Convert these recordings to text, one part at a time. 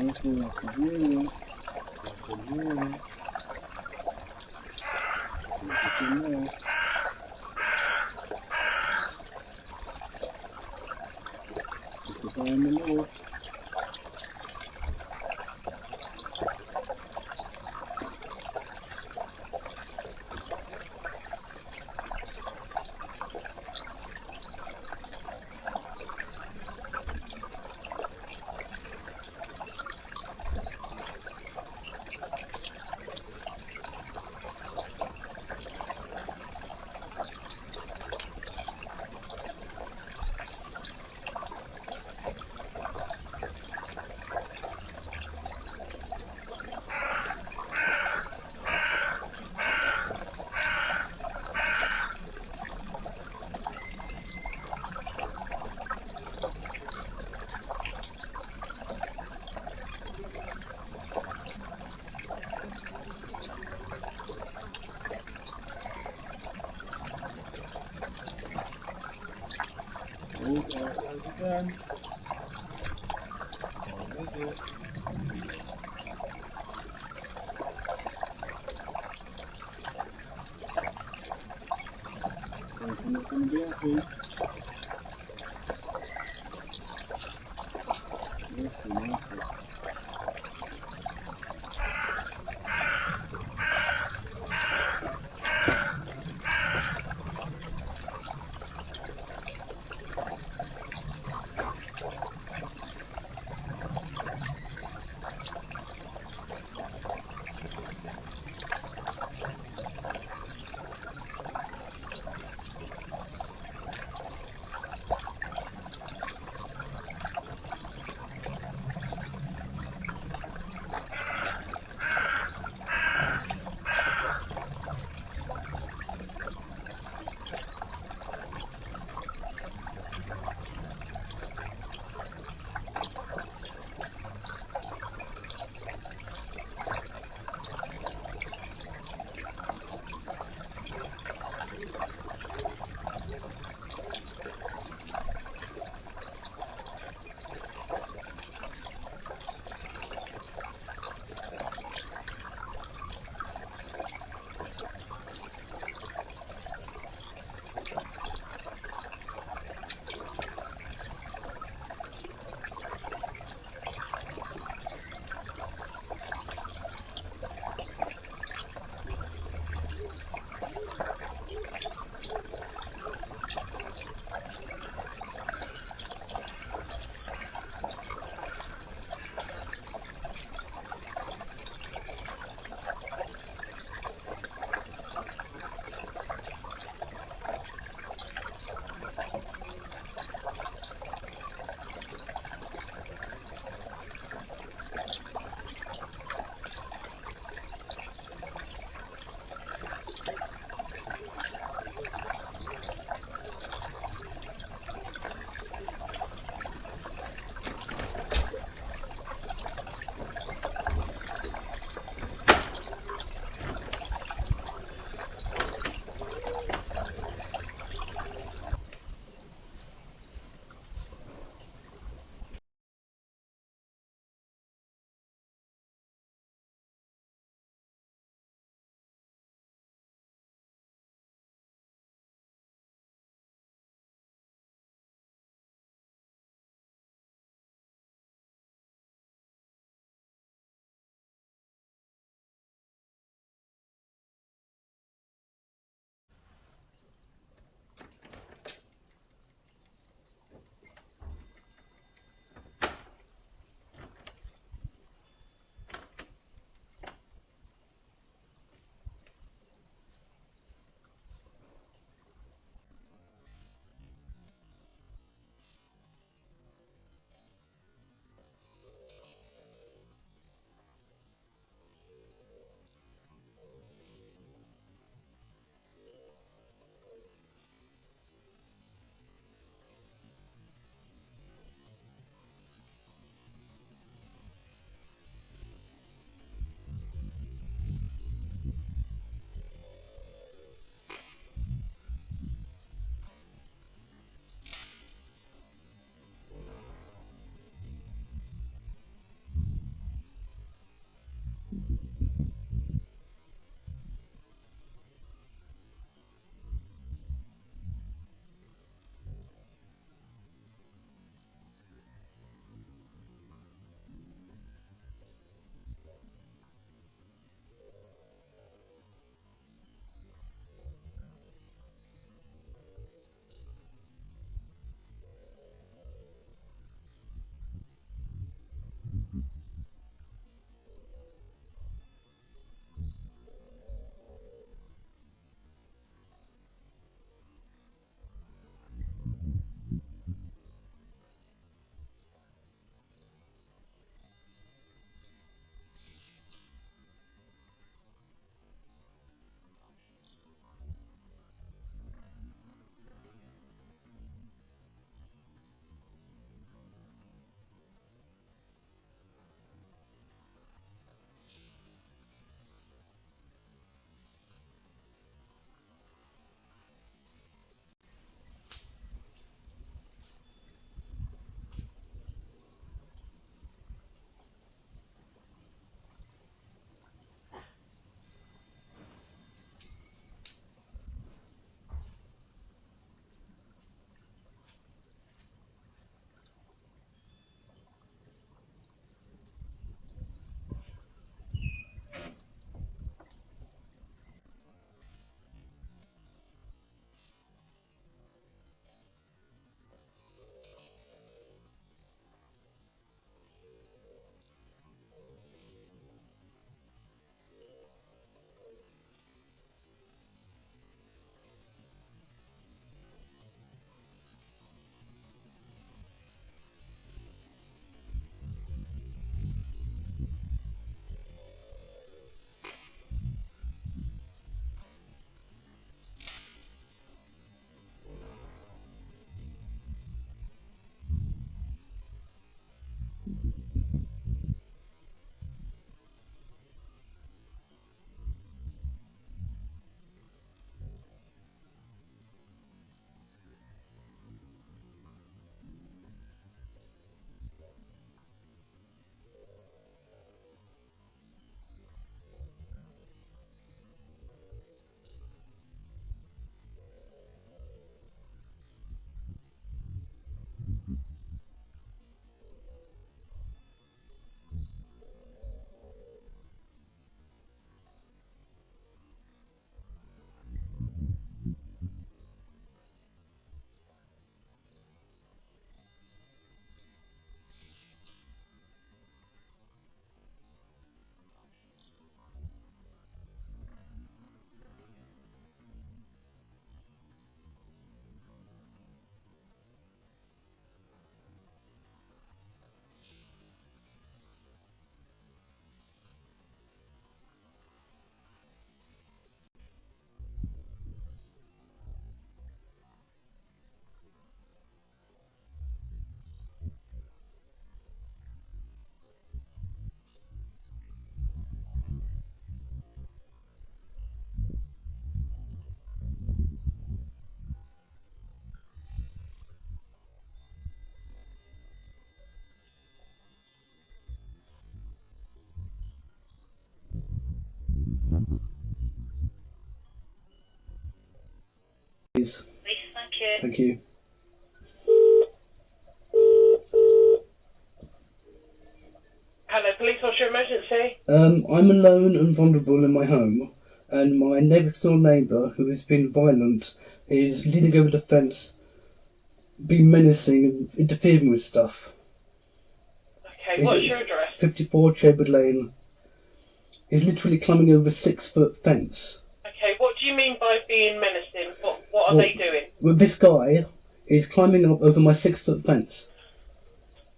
Isso, rapidinho, rapidinho. Rapidinho. Isso tá indo no outro. Again. What is it? Everything's gonna be okay. Yes, Please. Thank you. Thank you. Hello, police. What's your emergency? I'm alone and vulnerable in my home, and my next door neighbour, who has been violent, is leaning over the fence, being menacing and interfering with stuff. Okay, what's your address? 54 Chadwood Lane. He's literally climbing over a 6-foot fence. Okay, what do you mean by being menacing? What are they doing? Well, this guy is climbing up over my 6-foot fence.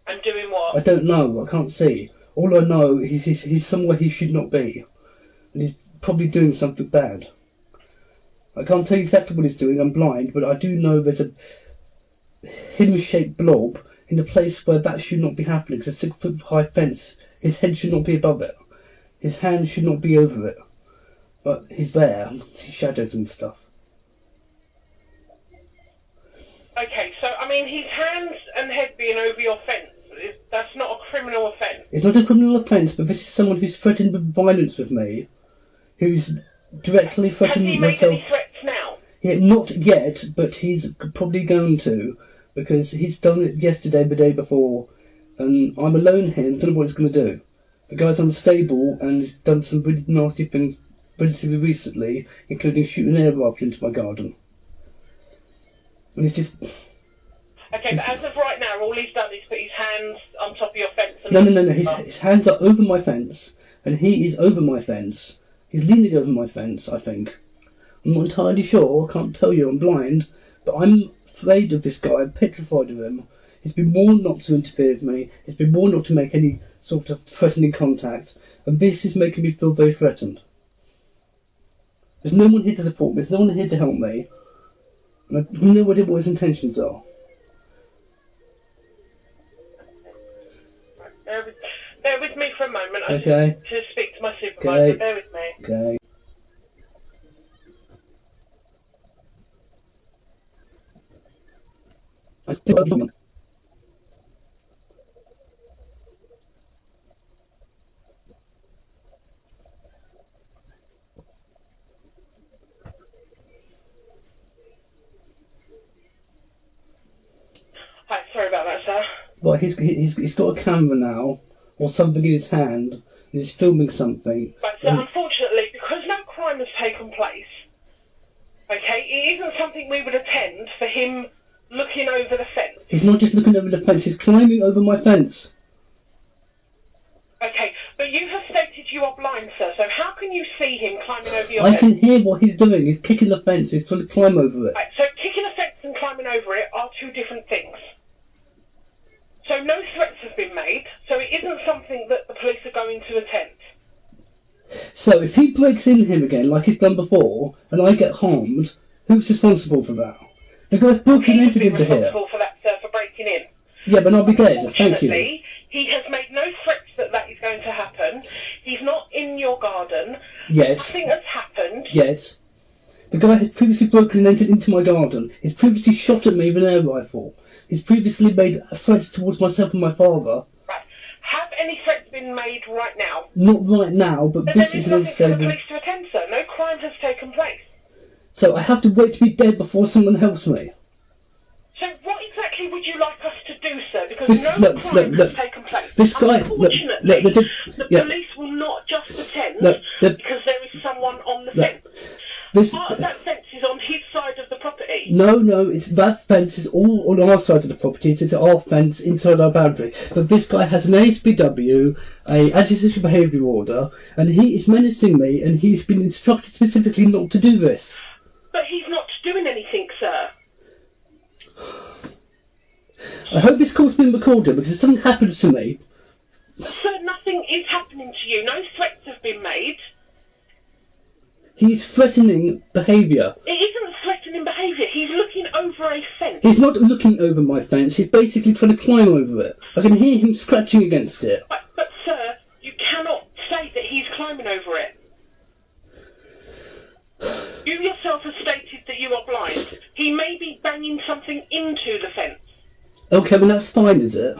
And doing what? I don't know, I can't see. All I know is he's somewhere he should not be. And he's probably doing something bad. I can't tell you exactly what he's doing, I'm blind, but I do know there's a him-shaped blob in the place where that should not be happening. It's a 6-foot high fence. His head should not be above it. His hand should not be over it. But he's there. I can see shadows and stuff. Okay, so, I mean, his hands and head being over your fence, that's not a criminal offence. It's not a criminal offence, but this is someone who's threatened with violence with me. Who's directly threatening myself. Has he made any threats now? Yeah, not yet, but he's probably going to. Because he's done it yesterday, the day before. And I'm alone here and don't know what he's going to do. The guy's unstable and he's done some really nasty things relatively recently, including shooting an air rifle into my garden. And he's just... Okay, but as of right now, all he's done is put his hands on top of your fence and... No. His hands are over my fence, and he is over my fence. He's leaning over my fence, I think. I'm not entirely sure, I can't tell you, I'm blind, but I'm afraid of this guy, I'm petrified of him. He's been warned not to interfere with me, he's been warned not to make any sort of threatening contact, and this is making me feel very threatened. There's no one here to support me, there's no one here to help me, and I have no idea what his intentions are. Bear with me for a moment. I Okay. need to speak to my supervisor. Okay. Bear with me. Okay. Hi, sorry about that, sir. But he's got a camera now, or something in his hand, and he's filming something. Right, so unfortunately, because no crime has taken place, okay, it isn't something we would attend for him looking over the fence. He's not just looking over the fence, he's climbing over my fence. Okay, but you have stated you are blind, sir, so how can you see him climbing over your I fence? can hear what he's doing, he's kicking the fence, he's trying to climb over it. Right, so kicking a fence and climbing over it are two different things. So no threats have been made, so it isn't something that the police are going to attempt. So if he breaks in here again, like he's done before, and I get harmed, who's responsible for that? The guy's broken entered into here. Responsible for that, sir, for breaking in. Yeah, but I'll be dead, thank you. Unfortunately, he has made no threats that that is going to happen. He's not in your garden. Yet. Nothing has happened. Yet. The guy has previously broken and entered into my garden. He's previously shot at me with an air rifle. He's previously made threats towards myself and my father. Right. Have any threats been made right now? Not right now, but this is an There is nothing for the unstable... police to attend, sir. No crime has taken place. So I have to wait to be dead before someone helps me. So what exactly would you like us to do, sir? Because This- no look, crime look, has taken place. this guy- Unfortunately, look, the yeah. police will not just attend Look, because there is someone on the look, fence. this... Part of that fence is on his side of the property. No, it's that fence is all on our side of the property. It's our fence inside our boundary. But this guy has an ASPW, a antisocial behaviour order, and he is menacing me, and he's been instructed specifically not to do this. But he's not doing anything, sir. I hope this call's been recorded because if something happens to me... Sir, nothing is happening to you. No threats have been made. He's threatening behaviour. It isn't threatening behaviour. He's looking over a fence. He's not looking over my fence, he's basically trying to climb over it. I can hear him scratching against it. But sir, you cannot say that he's climbing over it. You yourself have stated that you are blind. He may be banging something into the fence. Okay, well that's fine, is it?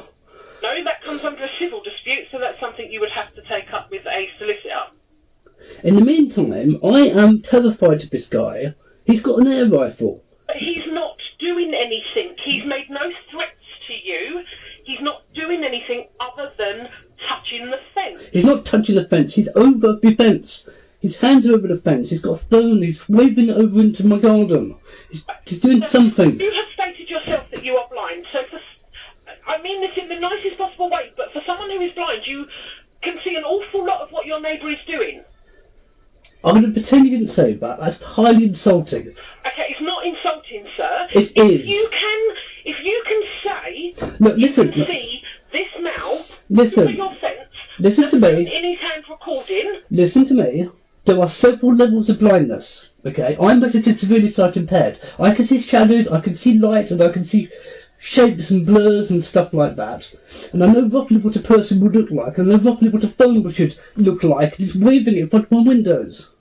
No, that comes under a civil dispute, so that's something you would have to take up with a solicitor. In the meantime, I am terrified of this guy. He's got an air rifle. But anything. He's made no threats to you. He's not doing anything other than touching the fence. He's not touching the fence. He's over the fence. His hands are over the fence. He's got a phone. He's waving it over into my garden. He's doing something. You have stated yourself that you are blind. So, I mean this in the nicest possible way, but for someone who is blind, you can see an awful lot of what your neighbour is doing. I'm going to pretend you didn't say that. That's highly insulting. Okay, it's not insulting, sir. It is. If you can say, Look, listen. You can see this now. Listen. Over your fence. Listen to me. In his hand recording. Listen to me. There are several levels of blindness. Okay, I'm registered severely sight impaired. I can see shadows, I can see light, and I can see shapes and blurs and stuff like that. And I know roughly what a person would look like, and I know roughly what a phone should look like. Just waving it in front of my windows.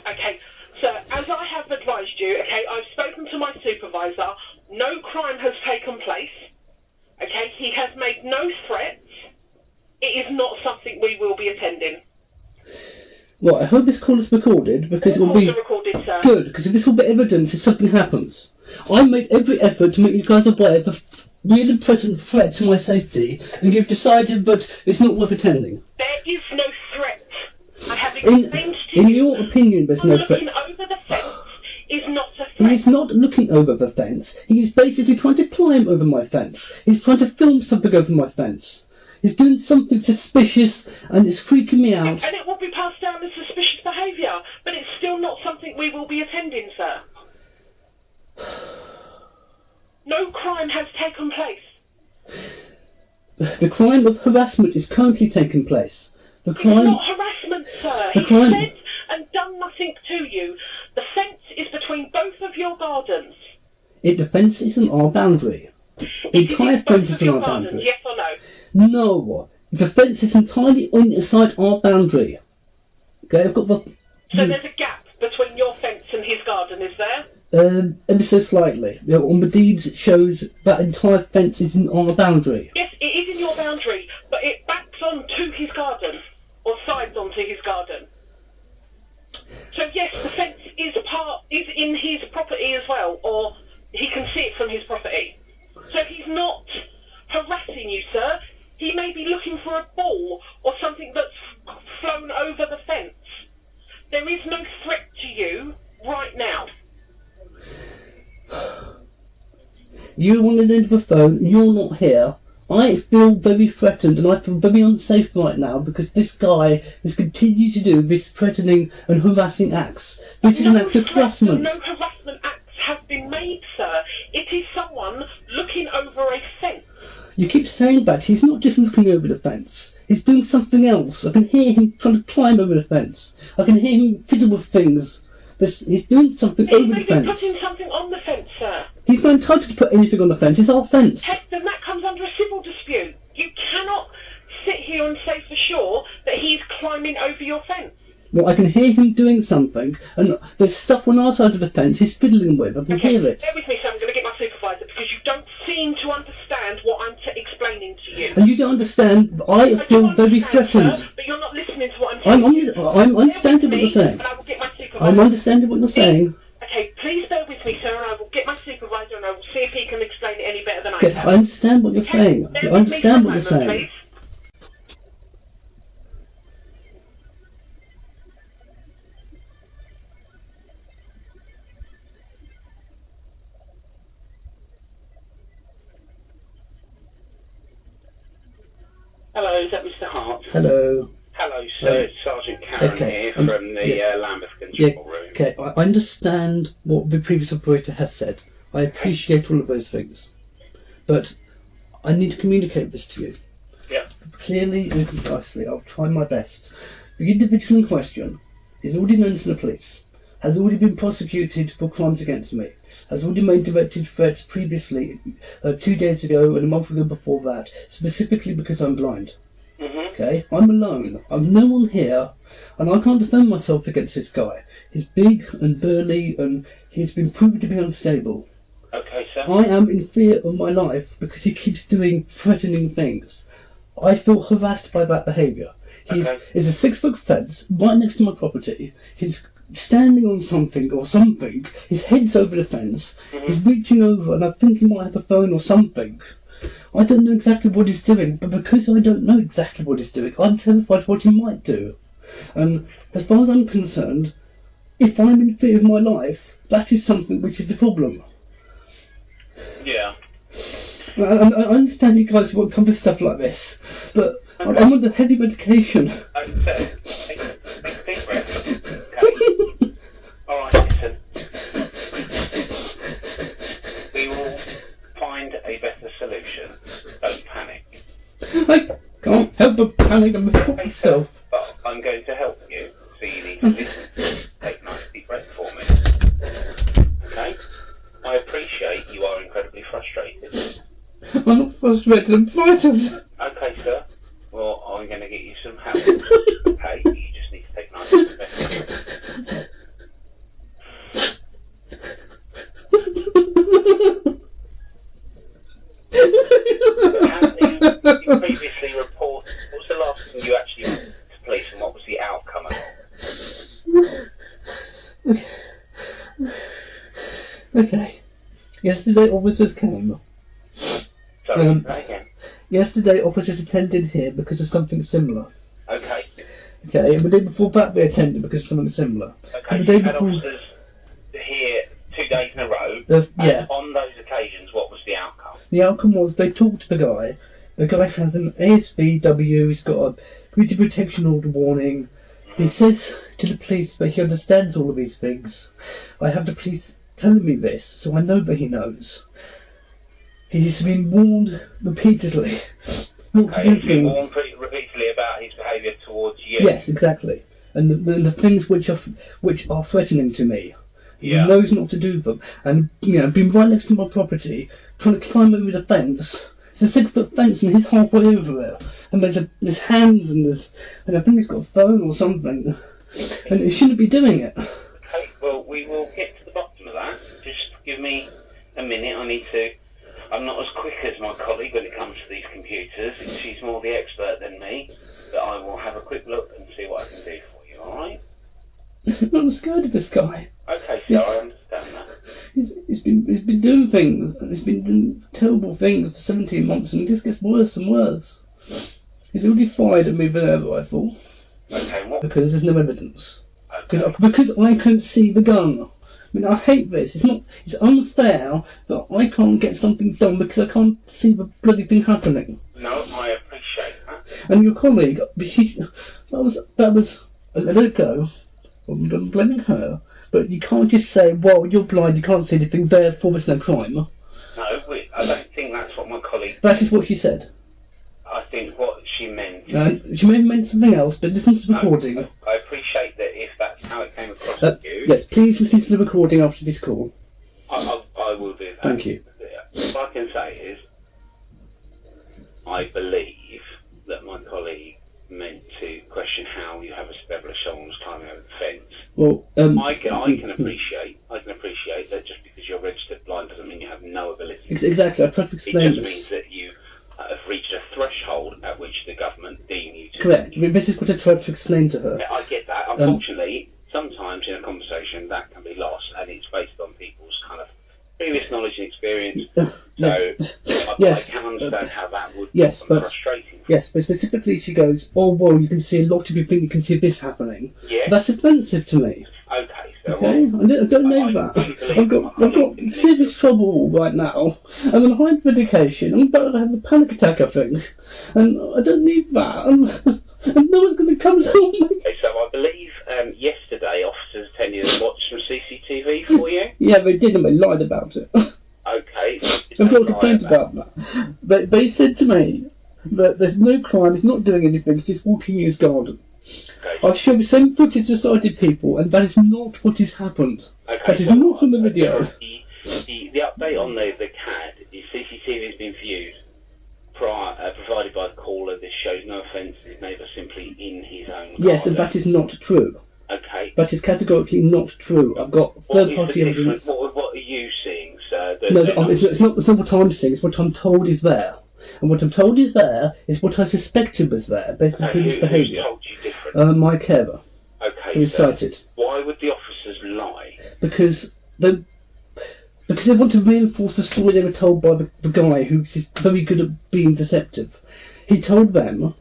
Okay, sir, as I have advised you, okay, I've spoken to my supervisor. No crime has taken place. Okay, he has made no threats. It is not something we will be attending. Well, I hope this call is recorded, because it will be recorded, sir. good, because if this will be evidence if something happens. I made every effort to make you guys aware of the real and present threat to my safety, and you've decided that it's not worth attending. There is no threat. I have explained to you. In your opinion, there's no threat. Looking over the fence is not a threat. He is not looking over the fence. He is basically trying to climb over my fence. He's trying to film something over my fence. He's doing something suspicious, and it's freaking me out. And it will be passed down as suspicious behaviour, but it's still not something we will be attending, sir. No crime has taken place. The crime of harassment is currently taking place. The It's crime. not harassment, sir. The He crime- said and done nothing to you. The fence is between both of your gardens. The fence isn't our boundary. The It is entire both fence of isn't your our gardens, boundary. yes or no? No, the fence is entirely inside our boundary. Okay, I've got the. So there's a gap between your fence and his garden, is there? Ever so slightly. You know, on the deeds, it shows that entire fence is in our boundary. Yes, it is in your boundary, but it backs on to his garden, or sides onto his garden. So yes, the fence is in his property as well, or he can see it from his property. So he's not harassing you, sir. He may be looking for a ball or something that's flown over the fence. There is no threat to you right now. You on the end of the phone, you're not here. I feel very threatened and I feel very unsafe right now because this guy has continued to do this threatening and harassing acts. This is an act of harassment. No harassment acts have been made, sir. It is someone looking over a fence. You keep saying that. He's not just looking over the fence. He's doing something else. I can hear him trying to climb over the fence. I can hear him fiddle with things. But he's doing something over the fence. He's putting something on the fence, sir. He's not entitled to put anything on the fence. It's our fence. Then that comes under a civil dispute. You cannot sit here and say for sure that he's climbing over your fence. Well, I can hear him doing something, and there's stuff on our side of the fence he's fiddling with. I can hear it. Bear with me, sir. I'm going to get my supervisor because you don't seem to understand what I'm explaining to you. And you don't understand. I feel very threatened. Sir, but you're not listening to what I'm saying. I'm understanding what you're saying. And I will get my supervisor. I'm understanding what you're saying. Okay, please bear with me, sir, and I will get my supervisor and I will see if he can explain it any better than I Okay, can. I understand what you're saying. Bear I with me understand for what a you're moment, saying. please. Hello, is that Mr. Hart? Hello. Hello, sir. It's Sergeant Karen here from the Lambeth Control Room. Okay, I understand what the previous operator has said. I appreciate all of those things. But I need to communicate this to you. Yeah. Clearly and concisely. I'll try my best. The individual in question is already known to the police, has already been prosecuted for crimes against me, has already made directed threats previously, 2 days ago and a month ago before that, specifically because I'm blind. Okay, I'm alone. I've no one here, and I can't defend myself against this guy. He's big and burly, and he's been proven to be unstable. Okay, sir. I am in fear of my life because he keeps doing threatening things. I feel harassed by that behaviour. There's a 6-foot fence right next to my property. He's standing on something or something. His head's over the fence. He's reaching over, and I think he might have a phone or something. I don't know exactly what he's doing, but because I don't know exactly what he's doing, I'm terrified of what he might do. And as far as I'm concerned, if I'm in fear of my life, that is something which is the problem. Yeah. I understand you guys won't cover stuff like this, but I'm under heavy medication. Okay. Take a deep breath. Okay. Alright, listen. We will find a better solution. Don't panic. I can't help but panic and help myself. But I'm going to help you, so you need to listen. Take a nice deep breath for me. Okay? I appreciate you are incredibly frustrated. I'm not frustrated, I'm frightened. Okay, sir. Well, I'm going to get you some help. Okay? You just need to take a nice deep breath. You previously reported, what was the last thing you actually went to police and what was the outcome of it? Okay. Yesterday officers came. Sorry, that again. Yesterday officers attended here because of something similar. Okay. Okay, and the day before that they attended because of something similar. Okay, And so the you day had before... officers here 2 days in a row. Yeah. And on those occasions, what was the outcome? The outcome was they talked to the guy. The guy has an ASVW, he's got a community protection order warning. He says to the police that he understands all of these things. I have the police telling me this, so I know that he knows. He's been warned repeatedly not to do He's been things. warned repeatedly about his behaviour towards you. Yes, exactly. And the things which are threatening to me. Yeah. He knows not to do them. And, been right next to my property, trying to climb over the fence. It's a 6-foot fence and he's halfway over it. And there's hands and I think he's got a phone or something. And he shouldn't be doing it. Okay, well, we will get to the bottom of that. Just give me a minute. I'm not as quick as my colleague when it comes to these computers. She's more the expert than me. But I will have a quick look and see what I can do for you, alright? I'm scared of this guy. Okay, so I understand that. He's been doing things, and he's been doing terrible things for 17 months, and it just gets worse and worse. He's already fired at me than ever, I thought. Okay, what? Because there's no evidence. Okay. Because I couldn't see the gun. I mean, I hate this. It's unfair that I can't get something done because I can't see the bloody thing happening. No, I appreciate that. And your colleague, that was a let it go. I'm blaming her. But you can't just say, well, you're blind, you can't see anything, therefore there's no crime. No, I don't think that's what my colleague... That is what she said. I think what she meant... She may have meant something else, but listen to the recording. I appreciate that if that's how it came across to you... Yes, please listen to the recording after this call. I will do that. Thank you. What I can say is, I believe that my colleague meant to question how you have established someone's climbing over the fence. Well, I can appreciate that just because you're registered blind doesn't mean you have no ability. Exactly, I've tried to explain It just this. means that you have reached a threshold at which the government deem you to... Correct. This is what I tried to explain to her. I get that. Unfortunately, sometimes in a conversation that can be lost, and it's based on people's kind of previous knowledge and experience. Yes. I can understand how that would Yes, be but frustrating. yes, but specifically she goes, oh, well, you can see a lot of you think you can see this happening. Yes. That's offensive to me. Okay, so Okay, I don't know that. I've got serious trouble right now. I'm on high medication. I'm about to have a panic attack, I think, and I don't need that. And no one's going to come to me. Okay, so I believe yesterday officers attended and watched some CCTV for you. Yeah, they did, and they lied about it. Okay. I've got a complaint about that. But they said to me that there's no crime. He's not doing anything. He's just walking in his garden. Okay. I've shown the same footage to sighted people, and that is not what has happened. Okay, That is so not on the video. The update on the CAD is CCTV has been viewed, provided by the caller. This shows no offence. His neighbour simply in his own Yes, and garden. that is not true. Okay. That is categorically not true. I've got third-party evidence. What are you seeing, sir? No, it's not what I'm seeing. It's what I'm told is there. And what I'm told is there is what I suspected was there, based on previous behaviour. Who told you different? My carer, Okay. who was so cited. why would the officer because they want to reinforce the story they were told by the guy who's very good at being deceptive. He told them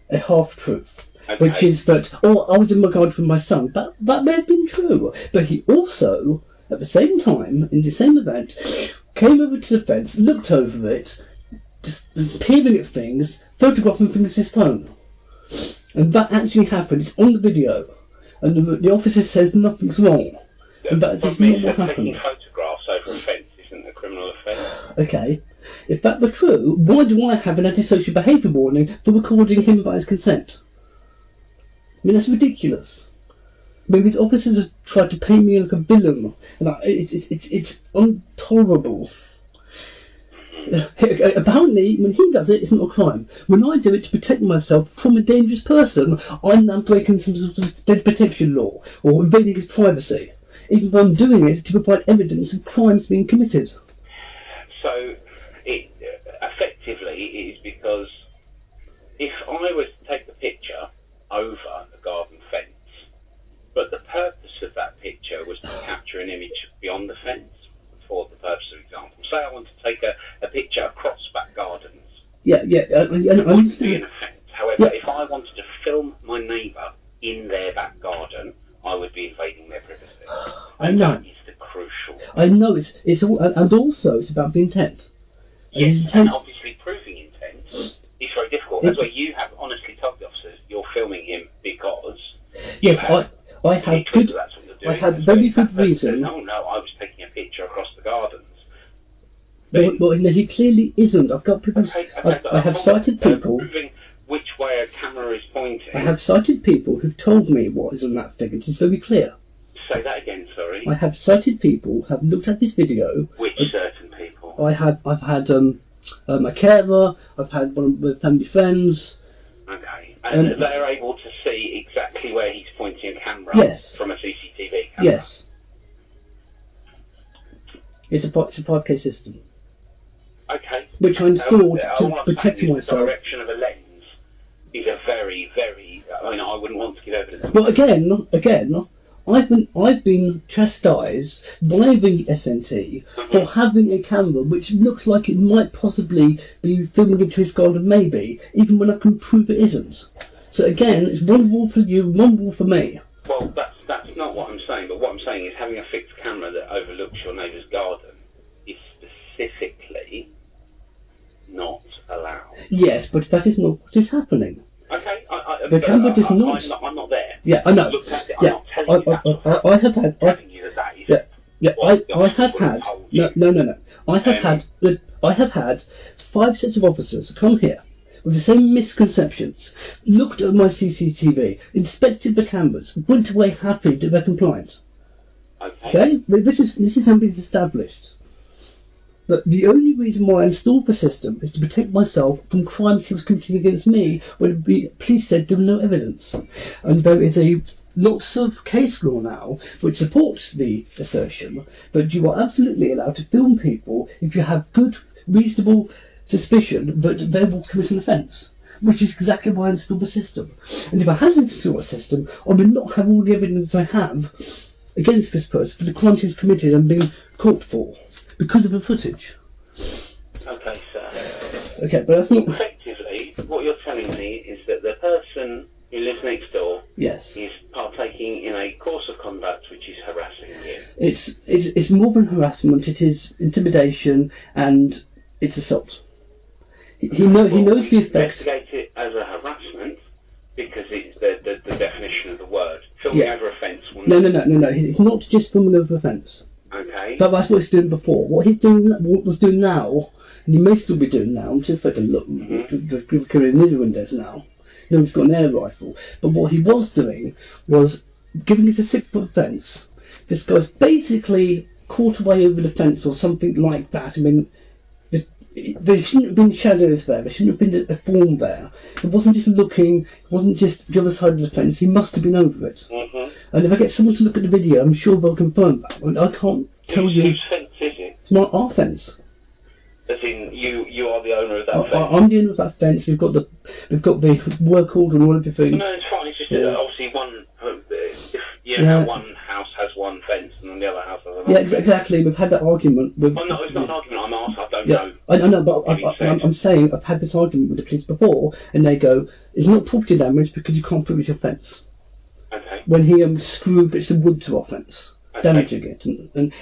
a half-truth. Okay. Which is that, I was in my garden with my son. That may have been true. But he also, at the same time, in the same event, came over to the fence, looked over it, just peering at things, photographing things with his phone. And that actually happened. It's on the video. And the officer says nothing's wrong. And that is not what happened. Taking photographs over a fence isn't a criminal offence. Okay. If that were true, why do I have an antisocial behaviour warning for recording him by his consent? I mean, that's ridiculous. I mean, these officers have tried to pay me like a villain, and it's intolerable. Apparently, when he does it, it's not a crime. When I do it to protect myself from a dangerous person, I'm now breaking some sort of dead protection law, or invading his privacy, even though I'm doing it to provide evidence of crimes being committed. So, it effectively is because if I was to take the picture over the garden fence, but the purpose of that picture was to capture an image beyond the fence, for the purpose of example. Say I want to take a picture across back gardens. I understand. Be an offence. However, if I wanted to film my neighbour in their back garden, I would be invading their privacy. I know. That is the crucial. I know it's all, and also it's about the intent. And his Yes, intent. and obviously proving intent is very difficult. That's why you have honestly told the officers you're filming him because. Yes, I had good. That's what you're doing. I had very good reason. No, I was taking a picture across the gardens. Well, no, he clearly isn't. I've got people. I have cited people. Proving which way a camera is pointing. I have cited people who've told me what is on that thing. It is very clear. Say that again, sorry. I have cited people who have looked at this video. Which certain people? I've had a carer. I've had one of my family friends. Okay, and they're able to see exactly where he's pointing a camera. Yes. From a CCTV camera. Yes. It's a 5K system. Okay. Which I installed to all I'm protect saying is myself. The direction of a lens is a very, very. I mean, I wouldn't want to give evidence. Well, again, I've been chastised by the SNT for having a camera which looks like it might possibly be filming into his garden, maybe, even when I can prove it isn't. So again, it's one rule for you, one rule for me. Well, that's not what I'm saying. But what I'm saying is having a fixed camera that overlooks your neighbour's garden is specifically not allowed. Yes, but that is not what is happening. Okay, The camera does not. I'm not there. Yeah, I know. Looked at it, Yeah, I'm not telling you that. I have had. Telling you that is Yeah, what the I have officer would had. told you. No. I have had 5 sets of officers come here with the same misconceptions, looked at my CCTV, inspected the cameras, went away happy that they're compliant. Okay, but this is something that's established. But the only reason why I installed the system is to protect myself from crimes he was committing against me when the police said there was no evidence. And there is lots of case law now which supports the assertion that you are absolutely allowed to film people if you have good, reasonable suspicion that they will commit an offence. Which is exactly why I installed the system. And if I hadn't installed a system, I would not have all the evidence I have against this person for the crimes he's committed and been caught for. Because of the footage. Okay, sir. Okay, but that's not. Effectively, what you're telling me is that the person who lives next door Yes. is partaking in a course of conduct which is harassing you. It's more than harassment. It is intimidation and it's assault. He knows the effect. Investigate it as a harassment because it's the definition of the word. Filming over a fence. No. It's not just filming over a fence. Okay. But that's what he's doing before. What what was doing now, and he may still be doing now, I'm just afraid to look, the career in the windows now. No, he's got an air rifle. But what he was doing was giving us a 6-foot fence. This guy's basically caught away over the fence or something like that. I mean, there shouldn't have been shadows there. There shouldn't have been a form there. It wasn't just looking. It wasn't just the other side of the fence. He must have been over it. And if I get someone to look at the video, I'm sure they'll confirm that. And I can't tell you. Whose fence is it? It's not our fence. As in, you are the owner of that fence. I'm the owner of that fence. We've got the work order and all everything. No, it's fine. It's just Yeah. obviously one. One house has one fence and the other house has another. Yeah, exactly. We've had that argument with. Oh, no, it's not an argument. I'm asked. I don't Yeah, know. I know, but I'm saying I've had this argument with the police before, and they go, "It's not property damage because you can't prove it's your fence." Okay. When he screwed bits of wood to our fence, damaging it, and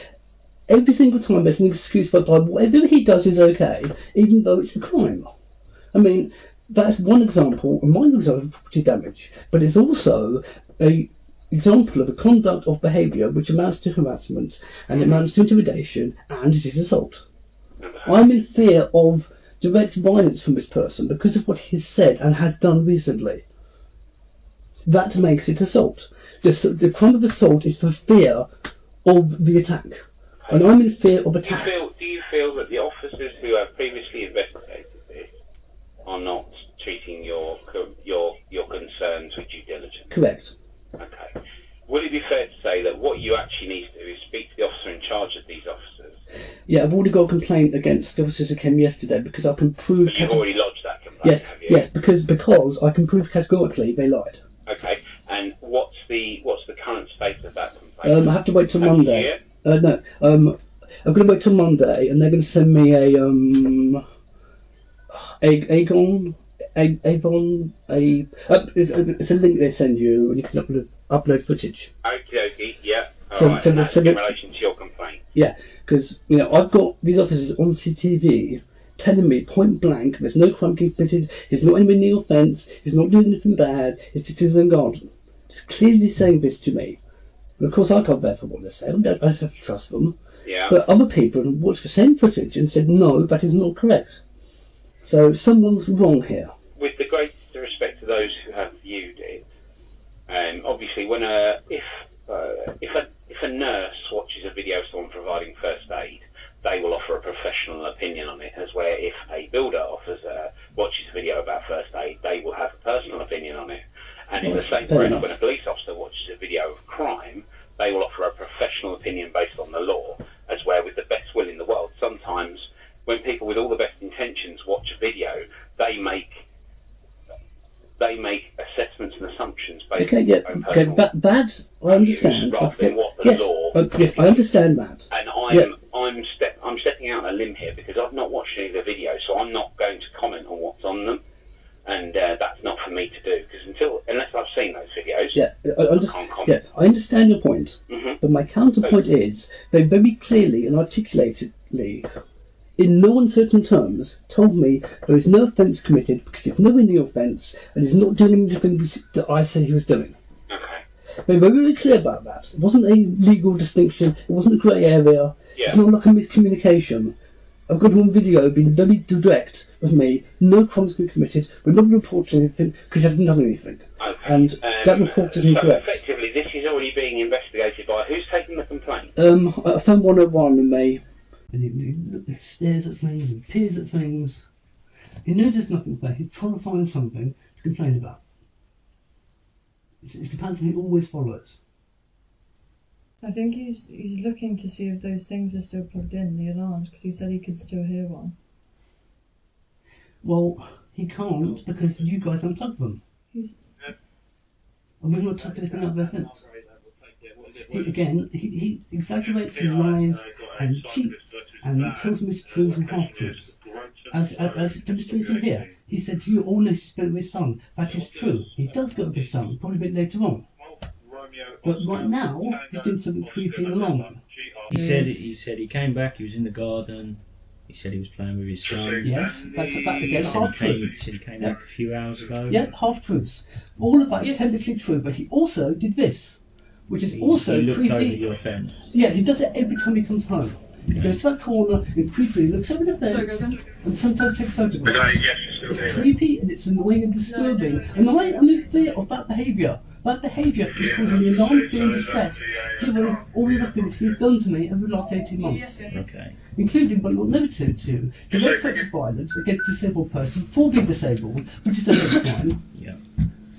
every single time there's an excuse for whatever he does is okay, even though it's a crime. I mean, that's one example, a minor example of property damage, but it's also a example of a conduct of behaviour which amounts to harassment, and amounts to intimidation, and it is assault. I'm in fear of direct violence from this person because of what he has said and has done recently. That makes it assault. The crime of assault is for fear of the attack, and I'm in fear of attack. Do you feel that the officers who have previously investigated this are not treating your concerns with due diligence? Correct. Okay. Would it be fair to say that what you actually need to do is speak to the officer in charge of these officers? Yeah, I've already got a complaint against the officers who came yesterday because I can prove. But you've already lodged that complaint, yes, have you? yes, because I can prove categorically they lied. Okay. And what's the current state of that complaint? I have to wait till Have you Monday. yet? No, I'm going to wait till Monday, and they're going to send me it's a link they send you, and you can upload footage. Okie dokie, yeah. So- Alright, so- and that's so- in relation to your complaint. Yeah, because I've got these officers on CCTV telling me point blank there's no crime committed, he's not anywhere near your fence, he's not doing anything bad, he's just in his own garden. It's clearly saying this to me. And of course I can't verify what they say, I just have to trust them. Yeah. But other people watched the same footage and said no, that is not correct. So someone's wrong here. With the greatest respect to those who have viewed it, obviously if a nurse watches a video of someone providing first aid, they will offer a professional opinion on it, as where if a builder watches a video about first aid, they will have a personal opinion on it. And in the same fair breath, enough. when a police officer watches a video of crime, they will offer a professional opinion based on the law, as where with the best will in the world, sometimes when people with all the best intentions watch a video, they make assessments and assumptions based Okay, yeah, on okay, personal that I understand. rather than what the Yes, law. yes, I understand that. And Yeah. I'm stepping out on a limb here because I've not watched any of the videos, so I'm not going to comment on what's on them, and that's not for me to do because unless I've seen those videos, Yeah, can't comment. I understand your point, Mhm. but my counterpoint is they very clearly and articulatedly, in no uncertain terms, told me there is no offence committed because it's nowhere near offence and he's not doing anything that I said he was doing. Okay. They were very clear about that. It wasn't a legal distinction. It wasn't a grey area. Yeah. It's not like a miscommunication. I've got one video being very direct with me. No crime's been committed. We're not reporting anything because he hasn't done anything. Okay. And that report is so incorrect. effectively, this is already being investigated by who's taking the complaint? I found 101 in May. And he stares at things and peers at things. He knows there's nothing there. He's trying to find something to complain about. It's the pattern he always follows. I think he's looking to see if those things are still plugged in, the alarms, because he said he could still hear one. Well, he can't because you guys unplugged them. He's And we've not touched anything out there since. He exaggerates and lies and cheats and tells mistruths and half-truths. As demonstrated here, he said to you, all this is spent with his son. That is true. He does go with his son, probably a bit later on. But right now, he's doing something creepy and alarming. He said he came back, he was in the garden, he said he was playing with his son. Yes, that's that again, He said half-truth. he said he came back a few hours ago. Yep, half-truths. All of that is Yes. technically true, but he also did this, which is He also looked over creepy. your fence. Yeah, he does it every time he comes home. He goes to that corner and creepily looks over the Sorry, fence go on. and sometimes takes photographs. It's creepy and it's annoying and disturbing. And I am in fear of that behaviour. That behaviour is causing me alarm, fear and distress, given all the other things he's done to me over the last 18 months. yes. Okay. Including, but not limited to, direct threats of violence against a disabled person for being disabled, which is a hate crime. Yeah.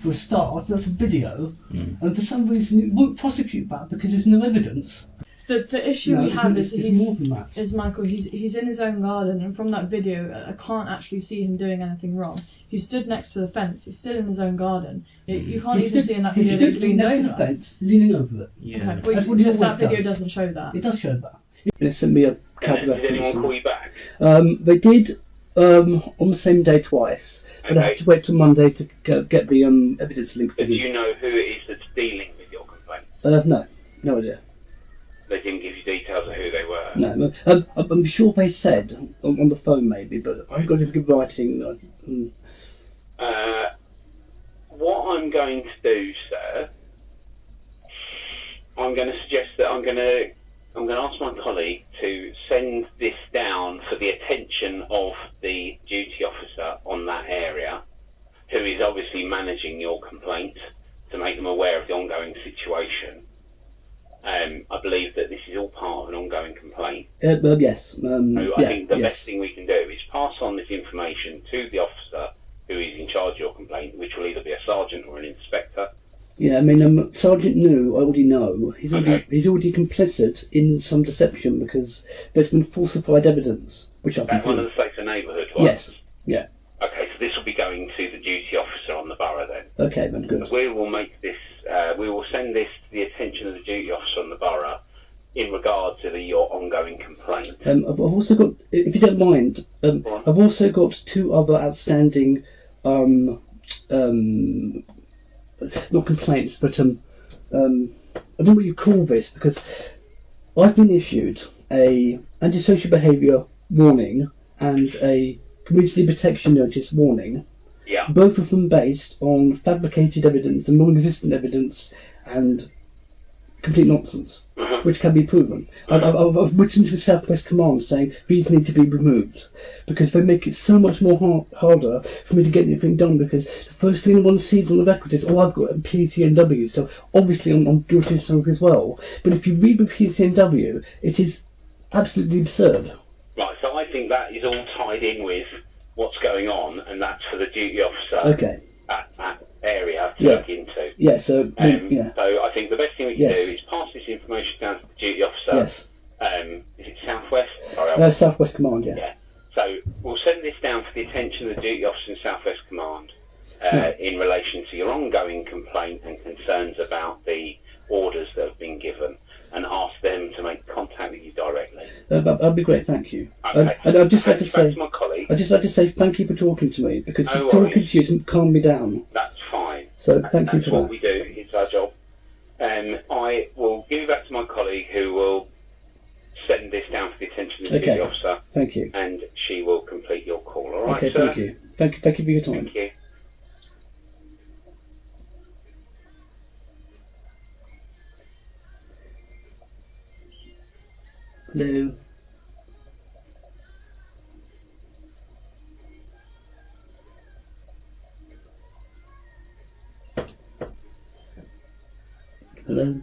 For a start, that's a video, Mm. and for some reason it won't prosecute that because there's no evidence. The issue No, we it's- have is it's more than that. is Michael. He's in his own garden, and from that video, I can't actually see him doing anything wrong. He stood next to the fence. He's still in his own garden. You can't even see in that video that he's leaned next to the over. fence, leaning over it. Yeah. Okay, well, That's what he that always video does. doesn't show that. It does show that. They sent me a card And of did anyone evidence. call you back? They did on the same day twice, but I have Okay. to wait till Monday to get the evidence link for But do you. you know who it is that's dealing with your complaint? No idea. They didn't give you details of who they were. No, I'm sure they said on the phone maybe, but I've got to give writing. What I'm going to do, sir, I'm going to suggest that I'm going to ask my colleague to send this down for the attention of the duty officer on that area, who is obviously managing your complaint, to make them aware of the ongoing situation. I believe that this is all part of an ongoing complaint. Yes. So I think the yes. best thing we can do is pass on this information to the officer who is in charge of your complaint, which will either be a sergeant or an inspector. Yeah, I mean, Sergeant New, I already know. He's already complicit in some deception because there's been falsified evidence, which I can That's one of see. the Safer Neighbourhood ones. Yes. Yeah. Okay, so this will be going to the duty officer on the borough then. Okay, then good. We will make this. We will send this to the attention of the duty officer on the borough in regard to your ongoing complaint. I've also got, if you don't mind, on. I've also got two other outstanding, not complaints, but I don't know what you call this because I've been issued a antisocial behaviour warning and a community protection notice warning. Yeah. Both of them based on fabricated evidence and non-existent evidence and complete nonsense, which can be proven. I've written to the Southwest Command saying these need to be removed because they make it so much more harder for me to get anything done because the first thing one sees on the record is, oh, I've got a PTNW, so obviously I'm guilty of something as well. But if you read the PTNW, it is absolutely absurd. Right, so I think that is all tied in with what's going on, and that's for the duty officer Okay. at that area to Yeah. look into. Yeah, so, yeah. So I think the best thing we can Yes. do is pass this information down to the duty officer. Yes. Is it Southwest? Sorry, Southwest Command, yeah. Yeah. So we'll send this down for the attention of the duty officer in Southwest Command in relation to your ongoing complaint and concerns about the orders that have been given, and ask them to make contact with you directly. That'd be great, thank you. Okay. And I'd just like to Hand you back say, to my colleague. I'd just like to say thank you for talking to me because No just worries. talking to you has calmed me down. That's fine. So thank you That's for what that. we do. It's our job. I will give it back to my colleague who will send this down for the attention of the Okay. duty officer, Thank you. and she will complete your call. All right, Okay, sir? thank you. Thank you for your time. Thank you. Hello. Hello.